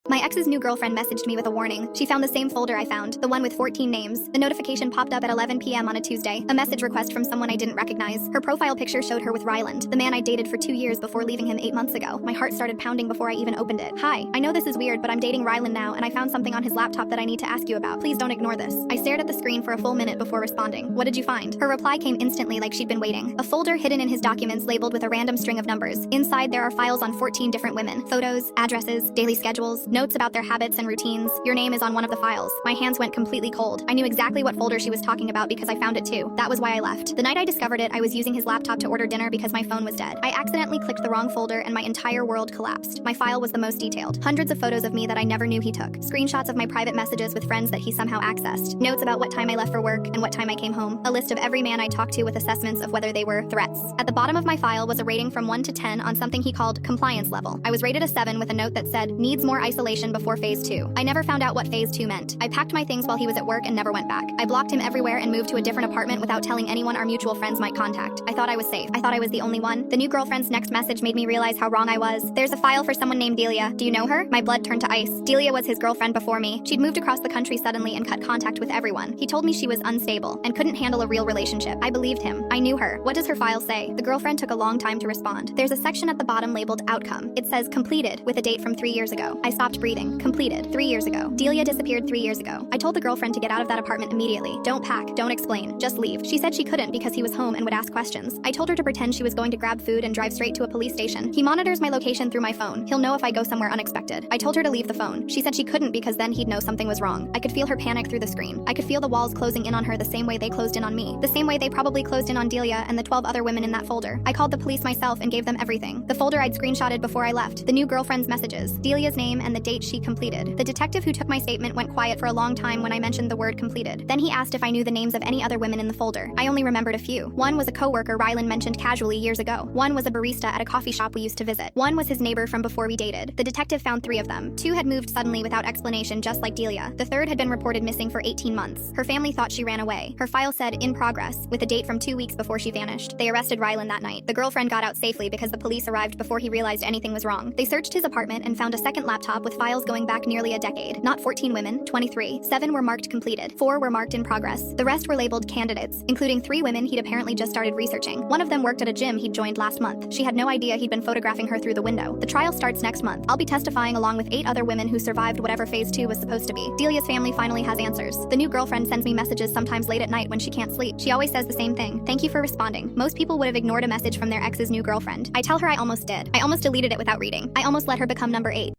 My ex's new girlfriend messaged me with a warning. She found the same folder I found, the one with 14 names. The notification popped up at 11 p.m. on a Tuesday, a message request from someone I didn't recognize. Her profile picture showed her with Ryland, the man I dated for 2 years before leaving him 8 months ago. My heart started pounding before I even opened it. Hi, I know this is weird, but I'm dating Ryland now, and I found something on his laptop that I need to ask you about. Please don't ignore this. I stared at the screen for a full minute before responding. What did you find? Her reply came instantly, like she'd been waiting. A folder hidden in his documents labeled with a random string of numbers. Inside, there are files on 14 different women. Photos, addresses, daily schedules, notes about their habits and routines. Your name is on one of the files. My hands went completely cold. I knew exactly what folder she was talking about because I found it too. That was why I left. The night I discovered it, I was using his laptop to order dinner because my phone was dead. I accidentally clicked the wrong folder and my entire world collapsed. My file was the most detailed. Hundreds of photos of me that I never knew he took. Screenshots of my private messages with friends that he somehow accessed. Notes about what time I left for work and what time I came home. A list of every man I talked to with assessments of whether they were threats. At the bottom of my file was a rating from 1 to 10 on something he called compliance level. I was rated a 7 with a note that said, needs more isolation before phase 2. I never found out what phase 2 meant. I packed my things while he was at work and never went back. I blocked him everywhere and moved to a different apartment without telling anyone our mutual friends might contact. I thought I was safe. I thought I was the only one. The new girlfriend's next message made me realize how wrong I was. There's a file for someone named Delia. Do you know her? My blood turned to ice. Delia was his girlfriend before me. She'd moved across the country suddenly and cut contact with everyone. He told me she was unstable and couldn't handle a real relationship. I believed him. I knew her. What does her file say? The girlfriend took a long time to respond. There's a section at the bottom labeled outcome. It says completed with a date from 3 years ago. I stopped breathing. Completed 3 years ago. Delia disappeared 3 years ago. I told the girlfriend to get out of that apartment immediately. Don't pack, don't explain, just leave. She said she couldn't because he was home and would ask questions. I told her to pretend she was going to grab food and drive straight to a police station. He monitors my location through my phone. He'll know if I go somewhere unexpected. I told her to leave the phone. She said she couldn't because then he'd know something was wrong. I could feel her panic through the screen. I could feel the walls closing in on her the same way they closed in on me. The same way they probably closed in on Delia and the 12 other women in that folder. I called the police myself and gave them everything. The folder I'd screenshotted before I left. The new girlfriend's messages. Delia's name and the date she completed. The detective who took my statement went quiet for a long time when I mentioned the word completed. Then he asked if I knew the names of any other women in the folder. I only remembered a few. One was a coworker Ryland mentioned casually years ago. One was a barista at a coffee shop we used to visit. One was his neighbor from before we dated. The detective found 3 of them. 2 had moved suddenly without explanation, just like Delia. The third had been reported missing for 18 months. Her family thought she ran away. Her file said in progress, with a date from 2 weeks before she vanished. They arrested Ryland that night. The girlfriend got out safely because the police arrived before he realized anything was wrong. They searched his apartment and found a second laptop with files going back nearly a decade. Not 14 women, 23. 7 were marked completed. 4 were marked in progress. The rest were labeled candidates, including 3 women he'd apparently just started researching. One of them worked at a gym he'd joined last month. She had no idea he'd been photographing her through the window. The trial starts next month. I'll be testifying along with 8 other women who survived whatever phase 2 was supposed to be. Delia's family finally has answers. The new girlfriend sends me messages sometimes late at night when she can't sleep. She always says the same thing. Thank you for responding. Most people would have ignored a message from their ex's new girlfriend. I tell her I almost did. I almost deleted it without reading. I almost let her become number 8.